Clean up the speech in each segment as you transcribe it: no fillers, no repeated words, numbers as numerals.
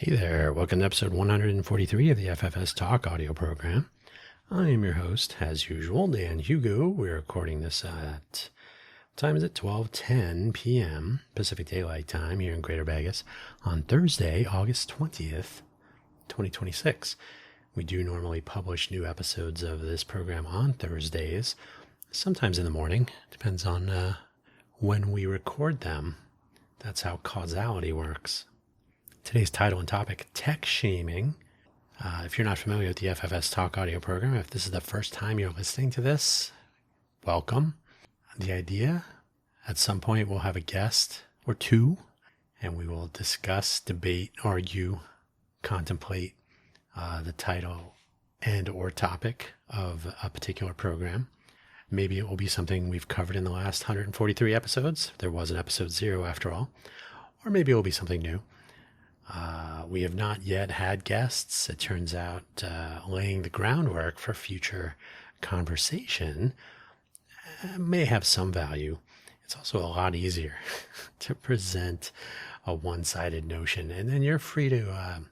Hey there, welcome to episode 143 of the FFS Talk audio program. I am your host, as usual, Dan Hugo. We're recording this at, what time is it? 12:10 p.m. Pacific Daylight Time here in Greater Vegas on Thursday, August 20th, 2026. We do normally publish new episodes of this program on Thursdays, sometimes in the morning. Depends on when we record them. That's how causality works. Today's title and topic, tech shaming. If you're not familiar with the FFS Talk audio program, if this is the first time you're listening to this, welcome. The idea, at some point we'll have a guest or two, and we will discuss, debate, argue, contemplate the title and or topic of a particular program. Maybe it will be something we've covered in the last 143 episodes. There was an episode 0 after all. Or maybe it will be something new. We have not yet had guests. It turns out laying the groundwork for future conversation may have some value. It's also a lot easier to present a one-sided notion. And then you're free to,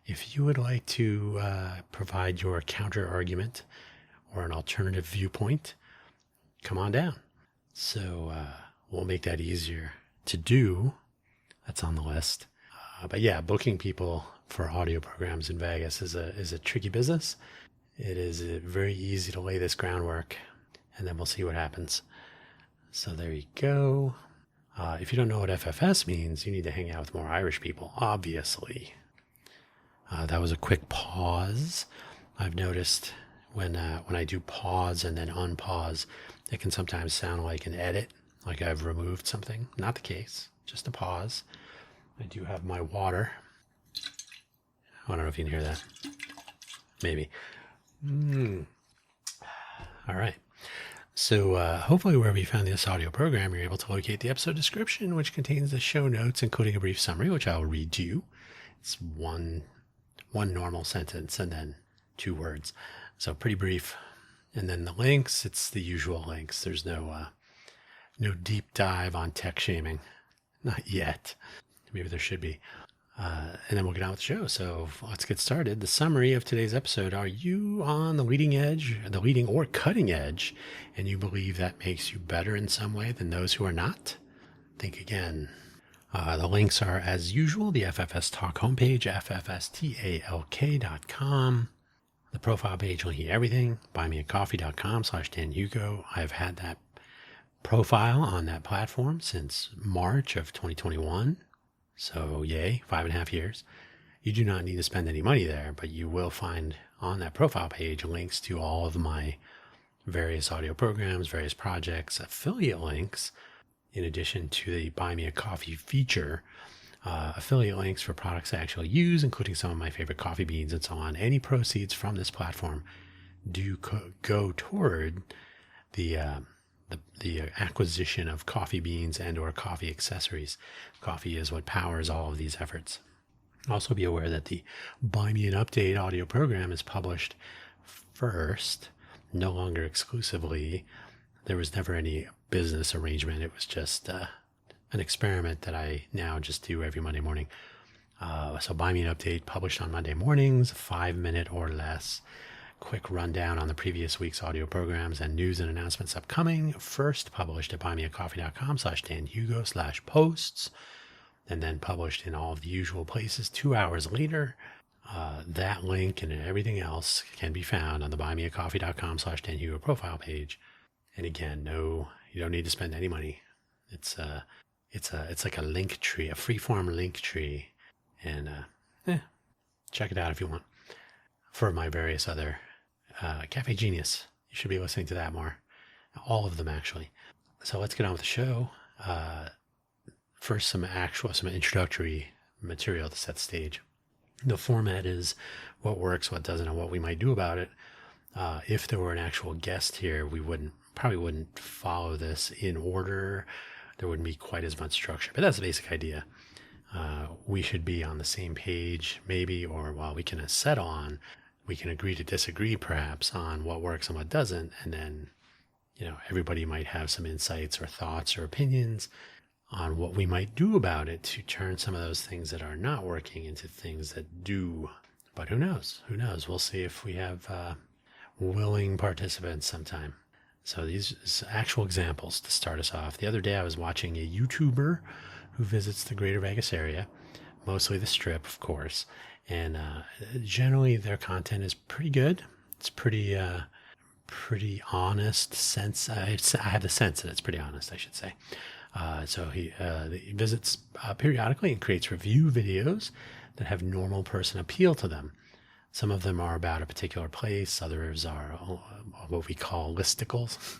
if you would like to provide your counter argument or an alternative viewpoint, come on down. So we'll make that easier to do. That's on the list. But yeah, booking people for audio programs in Vegas is a tricky business. It is very easy to lay this groundwork, and then we'll see what happens. So there you go. If you don't know what FFS means, you need to hang out with more Irish people, obviously. That was a quick pause. I've noticed when I do pause and then unpause, it can sometimes sound like an edit, like I've removed something. Not the case, just a pause. I do have my water. I don't know if you can hear that. Maybe. All right. So hopefully wherever you found this audio program, you're able to locate the episode description, which contains the show notes, including a brief summary, which I'll read to you. It's one normal sentence and then 2 words. So pretty brief. And then the links, it's the usual links. There's no deep dive on tech shaming. Not yet. Maybe there should be. And then we'll get on with the show. So let's get started. The summary of today's episode. Are you on the leading edge, the leading or cutting edge, and you believe that makes you better in some way than those who are not? Think again. The links are, as usual, the FFS Talk homepage, ffstalk.com. The profile page linking everything, buymeacoffee.com/DanHugo. I've had that profile on that platform since March of 2021. So yay, 5.5 years. You do not need to spend any money there, but you will find on that profile page links to all of my various audio programs, various projects, affiliate links, in addition to the Buy Me a Coffee feature, affiliate links for products I actually use, including some of my favorite coffee beans and so on. Any proceeds from this platform do go toward the acquisition of coffee beans and or coffee accessories. Coffee is what powers all of these efforts. Also be aware that the Buy Me an Update audio program is published first, no longer exclusively. There was never any business arrangement. It was just an experiment that I now just do every Monday morning. So Buy Me an Update published on Monday mornings, 5-minute or less. Quick rundown on the previous week's audio programs and news and announcements upcoming. First published at buymeacoffee.com/DanHugo/posts, and then published in all of the usual places 2 hours later. That link and everything else can be found on the buymeacoffee.com/DanHugo profile page. And again, no, you don't need to spend any money. It's like a link tree, a freeform link tree, and check it out if you want. For my various other Cafe Genius, you should be listening to that more. All of them, actually. So let's get on with the show. First, some introductory material to set the stage. The format is what works, what doesn't, and what we might do about it. If there were an actual guest here, we probably wouldn't follow this in order. There wouldn't be quite as much structure, but that's the basic idea. We should be on the same page, maybe, or while we can settle on, we can agree to disagree perhaps on what works and what doesn't. And then, everybody might have some insights or thoughts or opinions on what we might do about it to turn some of those things that are not working into things that do. But who knows? Who knows? We'll see if we have willing participants sometime. So these actual examples to start us off. The other day I was watching a YouTuber who visits the greater Vegas area, mostly the Strip, of course. And generally their content is pretty good. It's pretty honest sense. I have the sense that it's pretty honest, I should say. So he visits periodically and creates review videos that have normal person appeal to them. Some of them are about a particular place. Others are what we call listicles.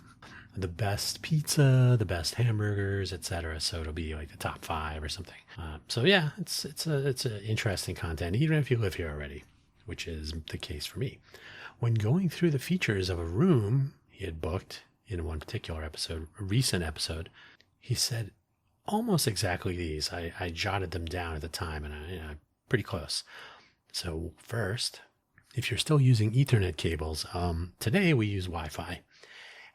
The best pizza, the best hamburgers, etc. So it'll be like the top 5 or something. So yeah, it's a interesting content, even if you live here already, which is the case for me. When going through the features of a room he had booked in one particular episode, a recent episode, he said almost exactly these. I jotted them down at the time, and I'm pretty close. So first, if you're still using Ethernet cables, today we use Wi-Fi.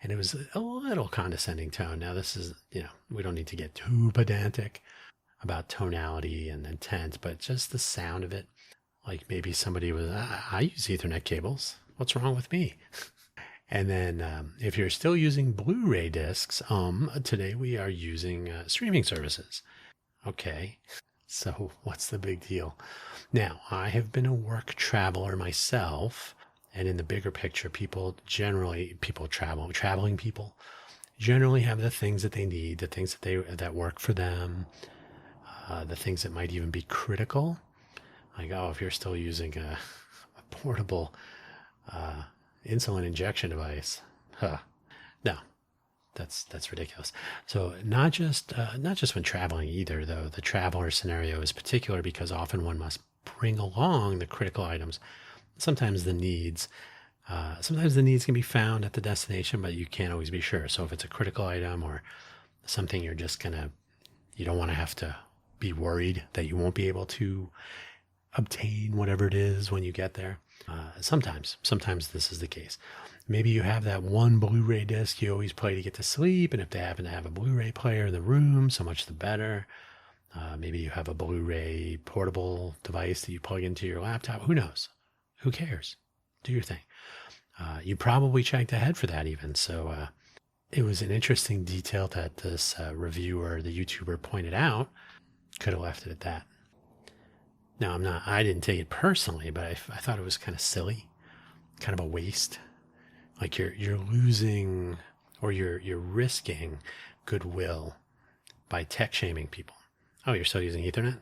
And it was a little condescending tone. Now this is, we don't need to get too pedantic about tonality and intent, but just the sound of it. Like maybe somebody was, I use Ethernet cables. What's wrong with me? And then if you're still using Blu-ray discs, today we are using streaming services. Okay, so what's the big deal? Now, I have been a work traveler myself, and in the bigger picture, traveling people generally have the things that they need, the things that work for them, the things that might even be critical. Like, if you're still using a portable insulin injection device, no, that's ridiculous. So not just when traveling either, though. The traveler scenario is particular because often one must bring along the critical items. Sometimes the needs can be found at the destination, but you can't always be sure. So if it's a critical item or something you don't want to have to be worried that you won't be able to obtain whatever it is when you get there. Sometimes this is the case. Maybe you have that one Blu-ray disc you always play to get to sleep, and if they happen to have a Blu-ray player in the room, so much the better. Maybe you have a Blu-ray portable device that you plug into your laptop. Who knows? Who cares? Do your thing. You probably checked ahead for that even. So it was an interesting detail that this reviewer, the YouTuber, pointed out. Could have left it at that. Now, I didn't take it personally, but I thought it was kind of silly, kind of a waste. Like you're losing, or you're risking goodwill by tech shaming people. Oh, you're still using Ethernet?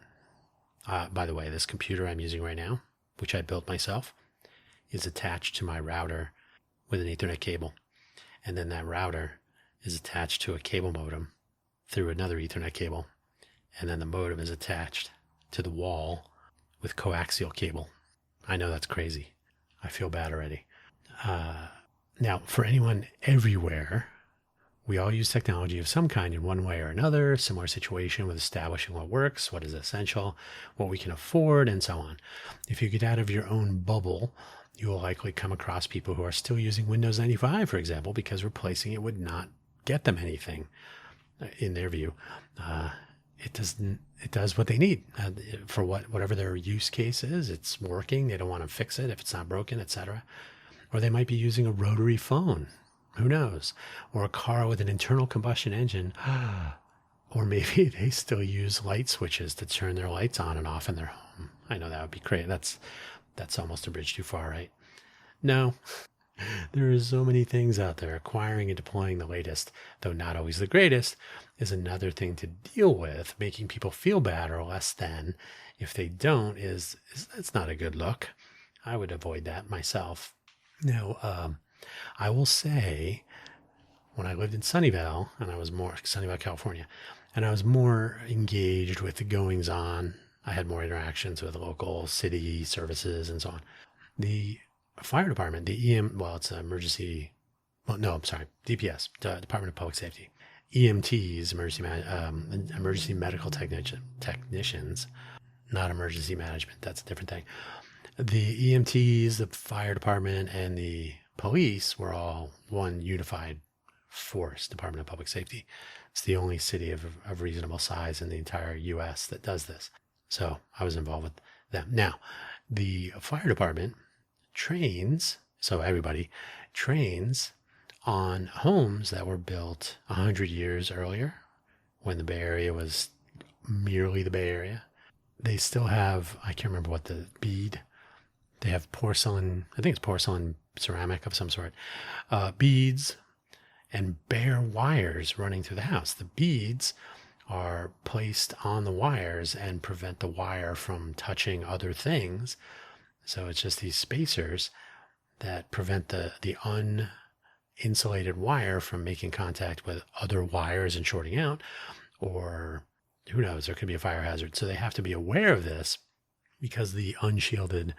By the way, this computer I'm using right now, which I built myself, is attached to my router with an Ethernet cable. And then that router is attached to a cable modem through another Ethernet cable. And then the modem is attached to the wall with coaxial cable. I know that's crazy. I feel bad already. Now, for anyone everywhere, we all use technology of some kind in one way or another. Similar situation with establishing what works, what is essential, what we can afford, and so on. If you get out of your own bubble, you will likely come across people who are still using Windows 95, for example, because replacing it would not get them anything, in their view. It does what they need for whatever their use case is. It's working. They don't want to fix it if it's not broken, etc. Or they might be using a rotary phone. Who knows? Or a car with an internal combustion engine. Or maybe they still use light switches to turn their lights on and off in their home. I know that would be great. That's almost a bridge too far, right? No. There are so many things out there. Acquiring and deploying the latest, though not always the greatest, is another thing to deal with. Making people feel bad or less than if they don't that's not a good look. I would avoid that myself. Now, I will say, when I lived in Sunnyvale, California, and I was more engaged with the goings on, I had more interactions with local city services and so on. The fire department, it's emergency, DPS, Department of Public Safety, EMTs, emergency medical technicians, not emergency management. That's a different thing. The EMTs, the fire department, and the police were all one unified Force, Department of Public Safety. It's the only city of reasonable size in the entire U.S. that does this. So I was involved with them. Now, the fire department trains, so everybody trains on homes that were built 100 years earlier when the Bay Area was merely the Bay Area. They still have, I can't remember what the bead, they have porcelain, I think it's porcelain ceramic of some sort, beads and bare wires running through the house. The beads are placed on the wires and prevent the wire from touching other things. So it's just these spacers that prevent the uninsulated wire from making contact with other wires and shorting out, or who knows, there could be a fire hazard. So they have to be aware of this because the unshielded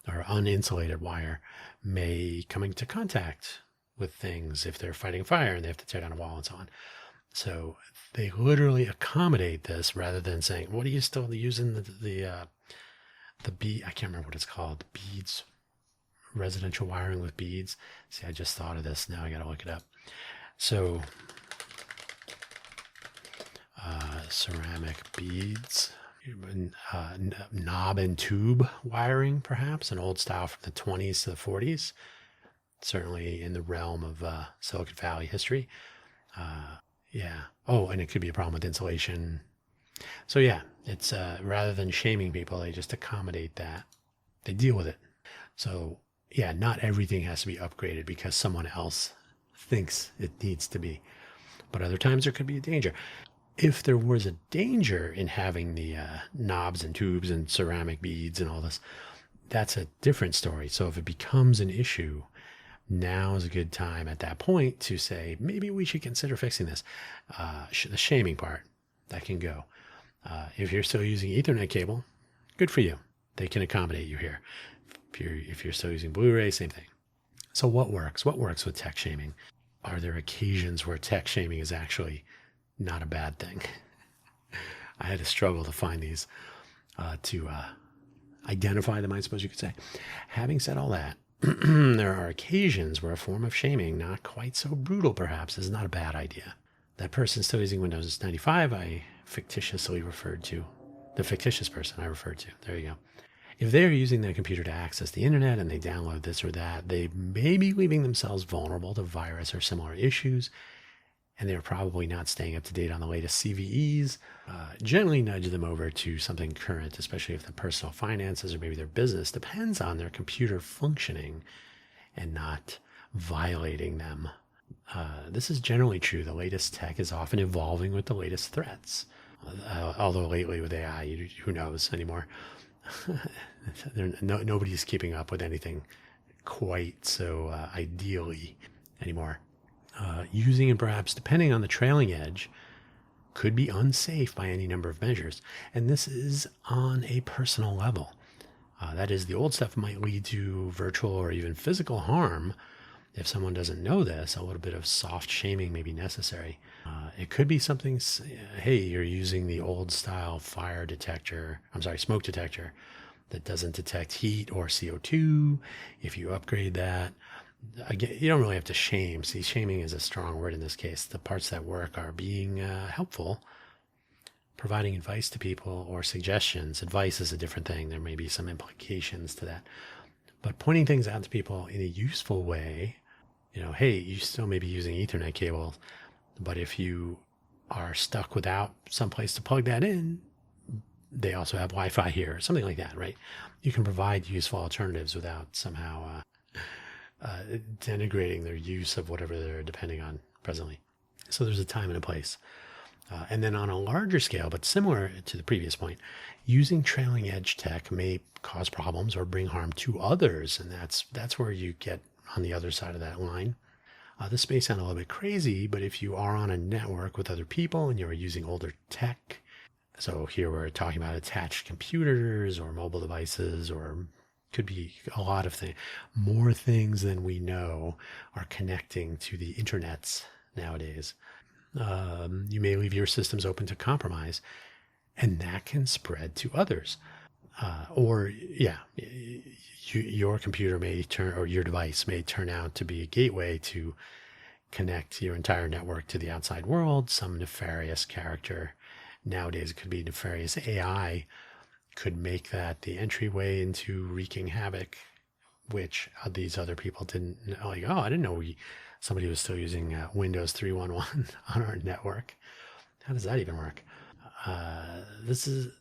or uninsulated wire may come into contact with things if they're fighting fire and they have to tear down a wall and so on. So they literally accommodate this rather than saying, what are you still using the bead? I can't remember what it's called. Beads, residential wiring with beads. See, I just thought of this. Now I got to look it up. So ceramic beads, knob and tube wiring, perhaps an old style from the 20s to the 40s. Certainly in the realm of Silicon Valley history. Yeah. Oh, and it could be a problem with insulation. So yeah, it's rather than shaming people, they just accommodate that. They deal with it. So yeah, not everything has to be upgraded because someone else thinks it needs to be. But other times there could be a danger. If there was a danger in having the knobs and tubes and ceramic beads and all this, that's a different story. So if it becomes an issue, now is a good time at that point to say, maybe we should consider fixing this. The shaming part, that can go. If you're still using Ethernet cable, good for you. They can accommodate you here. If you're still using Blu-ray, same thing. So what works? What works with tech shaming? Are there occasions where tech shaming is actually not a bad thing? I had to struggle to find these, to identify them, I suppose you could say. Having said all that, there are occasions where a form of shaming, not quite so brutal perhaps, is not a bad idea. That person still using Windows 95, I fictitiously referred to. The fictitious person I referred to. There you go. If they're using their computer to access the internet and they download this or that, they may be leaving themselves vulnerable to virus or similar issues, and they're probably not staying up to date on the latest CVEs. Gently nudge them over to something current, especially if the personal finances or maybe their business depends on their computer functioning and not violating them. This is generally true. The latest tech is often evolving with the latest threats. Although lately with AI, who knows anymore? Nobody's keeping up with anything quite so ideally anymore. Using and perhaps depending on the trailing edge could be unsafe by any number of measures. And this is on a personal level. That is, the old stuff might lead to virtual or even physical harm. If someone doesn't know this, a little bit of soft shaming may be necessary. It could be something, hey, you're using the old style smoke detector that doesn't detect heat or CO2. If you upgrade that, again, you don't really have to shame. See, shaming is a strong word in this case. The parts that work are being helpful, providing advice to people or suggestions. Advice is a different thing. There may be some implications to that. But pointing things out to people in a useful way, hey, you still may be using Ethernet cable, but if you are stuck without some place to plug that in, they also have Wi-Fi here, something like that, right? You can provide useful alternatives without somehow denigrating their use of whatever they're depending on presently. So there's a time and a place. And then on a larger scale, but similar to the previous point, using trailing edge tech may cause problems or bring harm to others. And that's where you get on the other side of that line. This may sound a little bit crazy, but if you are on a network with other people and you're using older tech, so here we're talking about attached computers or mobile devices, or could be a lot of things, more things than we know are connecting to the internets nowadays. You may leave your systems open to compromise, and that can spread to others. Your computer may turn, or your device may turn out to be a gateway to connect your entire network to the outside world. Some nefarious character, nowadays it could be nefarious AI, could make that the entryway into wreaking havoc, which these other people didn't know. Like, oh, I didn't know somebody was still using Windows 3.11 on our network. How does that even work? This is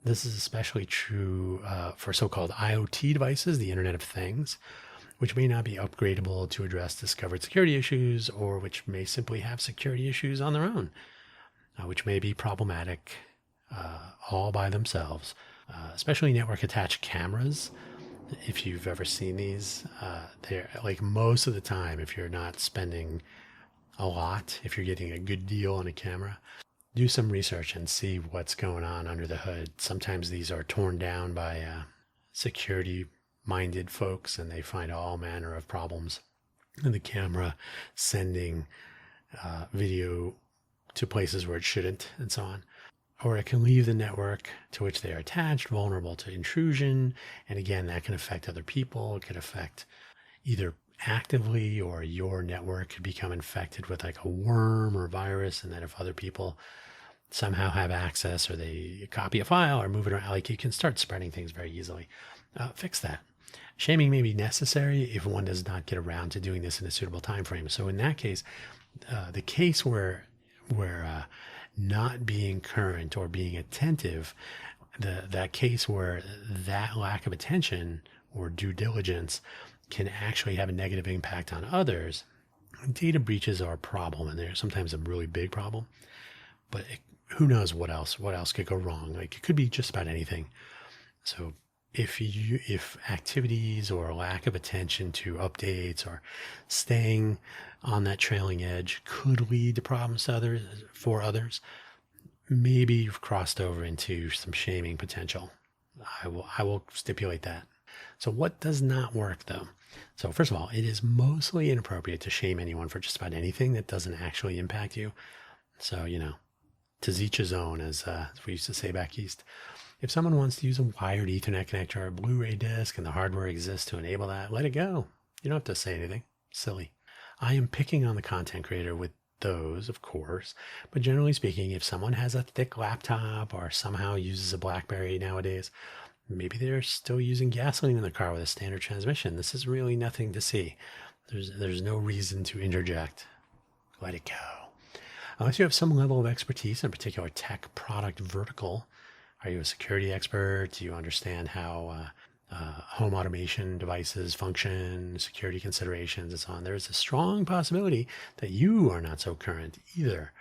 especially true for so-called IoT devices, the Internet of Things, which may not be upgradable to address discovered security issues, or which may simply have security issues on their own, which may be problematic all by themselves, especially network-attached cameras. If you've ever seen these, they're like, most of the time, if you're not spending a lot, if you're getting a good deal on a camera, do some research and see what's going on under the hood. Sometimes these are torn down by security-minded folks, and they find all manner of problems in the camera, sending video to places where it shouldn't, and so on. Or it can leave the network to which they are attached, vulnerable to intrusion. And again, that can affect other people. It could affect either actively, or your network could become infected with like a worm or virus. And then if other people somehow have access, or they copy a file or move it around, like, you can start spreading things very easily. Fix that. Shaming may be necessary if one does not get around to doing this in a suitable time frame. So in that case, the case where not being current or being attentive, that case where that lack of attention or due diligence can actually have a negative impact on others, data breaches are a problem, and they're sometimes a really big problem. But who knows what else could go wrong? Like, it could be just about anything. So if activities or lack of attention to updates or staying on that trailing edge could lead to problems for others, maybe you've crossed over into some shaming potential. I will stipulate that. So what does not work, though? So first of all, it is mostly inappropriate to shame anyone for just about anything that doesn't actually impact you. So, to each his own, as we used to say back east. If someone wants to use a wired Ethernet connector or a Blu-ray disc and the hardware exists to enable that, let it go. You don't have to say anything. Silly. I am picking on the content creator with those, of course, but generally speaking, if someone has a thick laptop or somehow uses a BlackBerry nowadays, maybe they're still using gasoline in the car with a standard transmission. This is really nothing to see. There's no reason to interject. Let it go. Unless you have some level of expertise in a particular tech product vertical. Are you a security expert? Do you understand how home automation devices function, security considerations, and so on? There's a strong possibility that you are not so current either,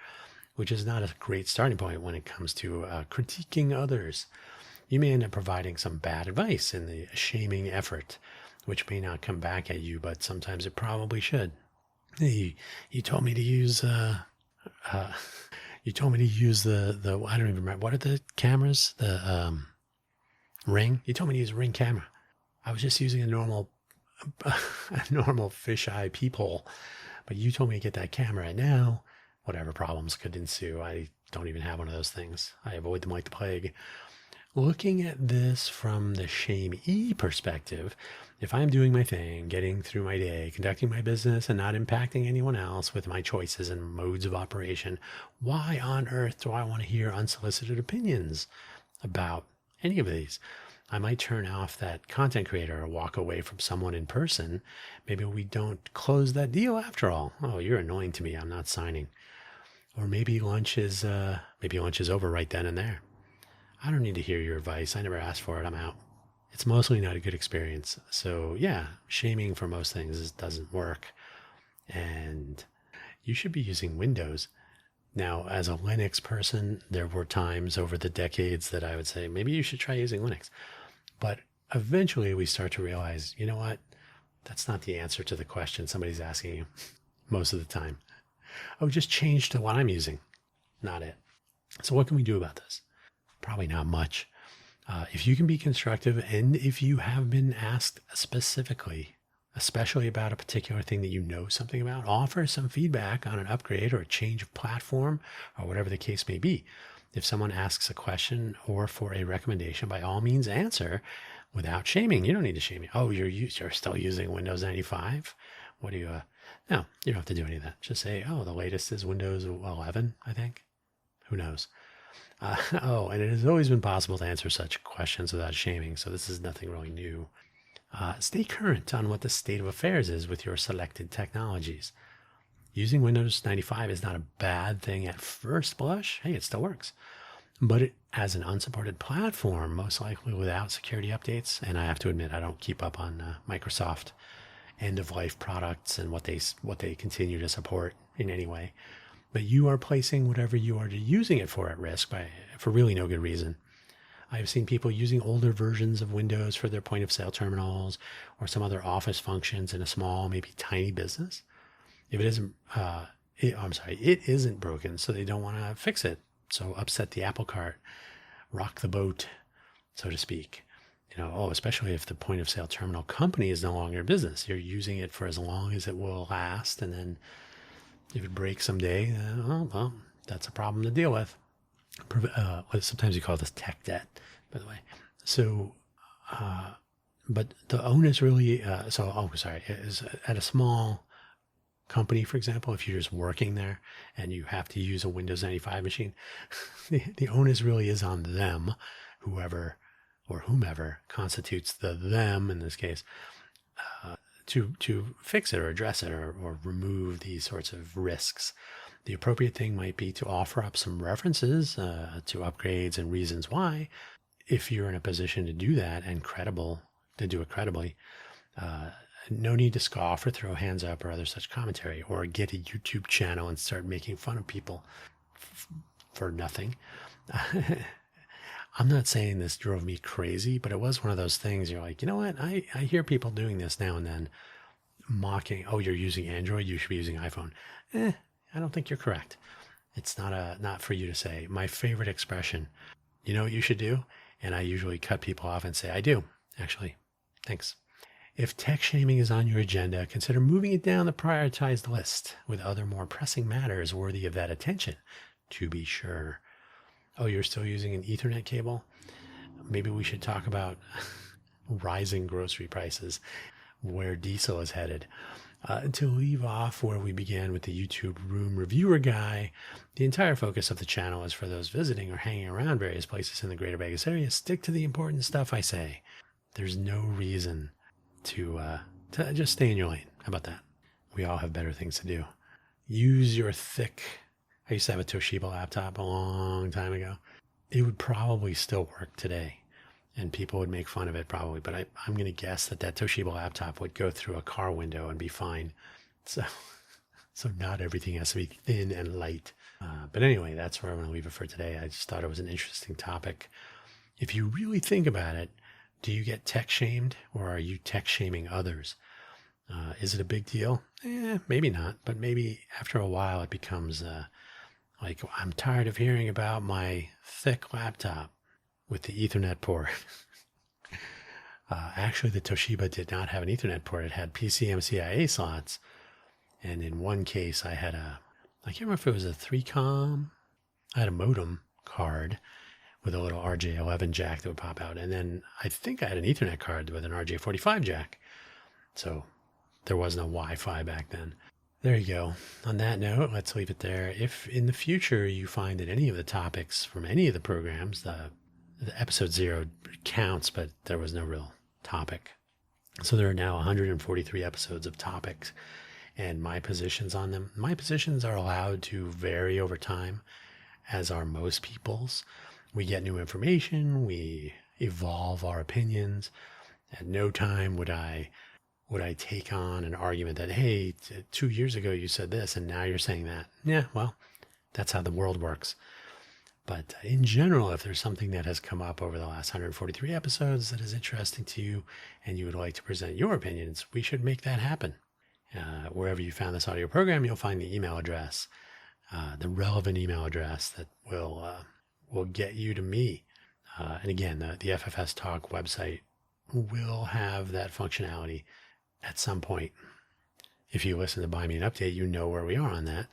which is not a great starting point when it comes to critiquing others. You may end up providing some bad advice in the shaming effort, which may not come back at you, but sometimes it probably should. Hey, you told me to use you told me to use the I don't even remember, what are the cameras? The Ring. You told me to use a Ring camera. I was just using a normal fisheye peephole, but you told me to get that camera. And now, whatever problems could ensue, I don't even have one of those things. I avoid them like the plague. Looking at this from the shame-y perspective, if I'm doing my thing, getting through my day, conducting my business, and not impacting anyone else with my choices and modes of operation, why on earth do I want to hear unsolicited opinions about any of these? I might turn off that content creator or walk away from someone in person. Maybe we don't close that deal after all. Oh, you're annoying to me. I'm not signing. Or maybe lunch is over right then and there. I don't need to hear your advice. I never asked for it. I'm out. It's mostly not a good experience. So yeah, shaming for most things doesn't work. And you should be using Windows. Now, as a Linux person, there were times over the decades that I would say, maybe you should try using Linux. But eventually we start to realize, you know what? That's not the answer to the question somebody's asking you most of the time. Oh, just change to what I'm using. Not it. So what can we do about this? Probably not much. If you can be constructive, and if you have been asked specifically, especially about a particular thing that you know something about, offer some feedback on an upgrade or a change of platform or whatever the case may be. If someone asks a question or for a recommendation, by all means answer without shaming. You don't need to shame me. Oh, you're still using Windows 95? What do you, no, you don't have to do any of that. Just say, oh, the latest is Windows 11, I think. Who knows? Oh, and it has always been possible to answer such questions without shaming, so this is nothing really new. Stay current on what the state of affairs is with your selected technologies. Using Windows 95 is not a bad thing at first blush. Hey, it still works. But as an unsupported platform, most likely without security updates, and I have to admit, I don't keep up on Microsoft end-of-life products and what they continue to support in any way. But you are placing whatever you are using it for at risk for really no good reason. I've seen people using older versions of Windows for their point-of-sale terminals or some other office functions in a small, maybe tiny business. If it isn't, it isn't broken, so they don't want to fix it. So upset the apple cart, rock the boat, so to speak. Especially if the point of sale terminal company is no longer in business. You're using it for as long as it will last. And then if it breaks someday, well, that's a problem to deal with. Sometimes you call this tech debt, by the way. So, but the onus really, is at a small company, for example, if you're just working there and you have to use a Windows 95 machine, the onus really is on them, whoever or whomever constitutes the them in this case, to fix it or address it or remove these sorts of risks. The appropriate thing might be to offer up some references to upgrades and reasons why, if you're in a position to do that and to do it credibly. No need to scoff or throw hands up or other such commentary, or get a YouTube channel and start making fun of people for nothing. I'm not saying this drove me crazy, but it was one of those things you're like, you know what? I hear people doing this now and then, mocking, oh, you're using Android, you should be using iPhone. I don't think you're correct. It's not for you to say. My favorite expression, you know what you should do? And I usually cut people off and say, I do, actually. Thanks. If tech shaming is on your agenda, consider moving it down the prioritized list with other more pressing matters worthy of that attention, to be sure. Oh, you're still using an Ethernet cable? Maybe we should talk about rising grocery prices, where diesel is headed. To leave off where we began with the YouTube room reviewer guy, the entire focus of the channel is for those visiting or hanging around various places in the greater Vegas area. Stick to the important stuff, I say. There's no reason to just stay in your lane. How about that? We all have better things to do. Use your I used to have a Toshiba laptop a long time ago. It would probably still work today, and people would make fun of it probably, but I'm going to guess that Toshiba laptop would go through a car window and be fine. So not everything has to be thin and light. But anyway, that's where I'm going to leave it for today. I just thought it was an interesting topic. If you really think about it, do you get tech shamed, or are you tech shaming others? Is it a big deal? Maybe not, but maybe after a while it becomes like, I'm tired of hearing about my thick laptop with the Ethernet port. Actually, the Toshiba did not have an Ethernet port. It had PCMCIA slots. And in one case, I can't remember if it was a 3Com. I had a modem card with a little RJ11 jack that would pop out. And then I think I had an Ethernet card with an RJ45 jack. So there was no Wi-Fi back then. There you go. On that note, let's leave it there. If in the future you find that any of the topics from any of the programs, the episode 0 counts, but there was no real topic. So there are now 143 episodes of topics and my positions on them. My positions are allowed to vary over time, as are most people's. We get new information, we evolve our opinions. At no time would I take on an argument that, hey, 2 years ago you said this and now you're saying that. Yeah, well, that's how the world works. But in general, if there's something that has come up over the last 143 episodes that is interesting to you and you would like to present your opinions, we should make that happen. Wherever you found this audio program, you'll find the email address, the relevant email address that will get you to me. And again, the FFS Talk website will have that functionality at some point. If you listen to Buy Me an Update, you know where we are on that.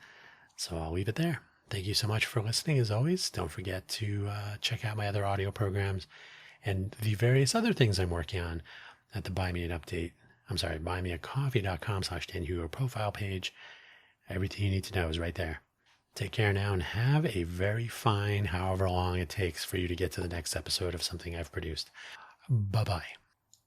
So I'll leave it there. Thank you so much for listening. As always, don't forget to check out my other audio programs and the various other things I'm working on at the Buy Me an Update buymeacoffee.com/DanHugo profile page. Everything you need to know is right there. Take care now and have a very fine, however long it takes for you to get to the next episode of something I've produced. Bye-bye.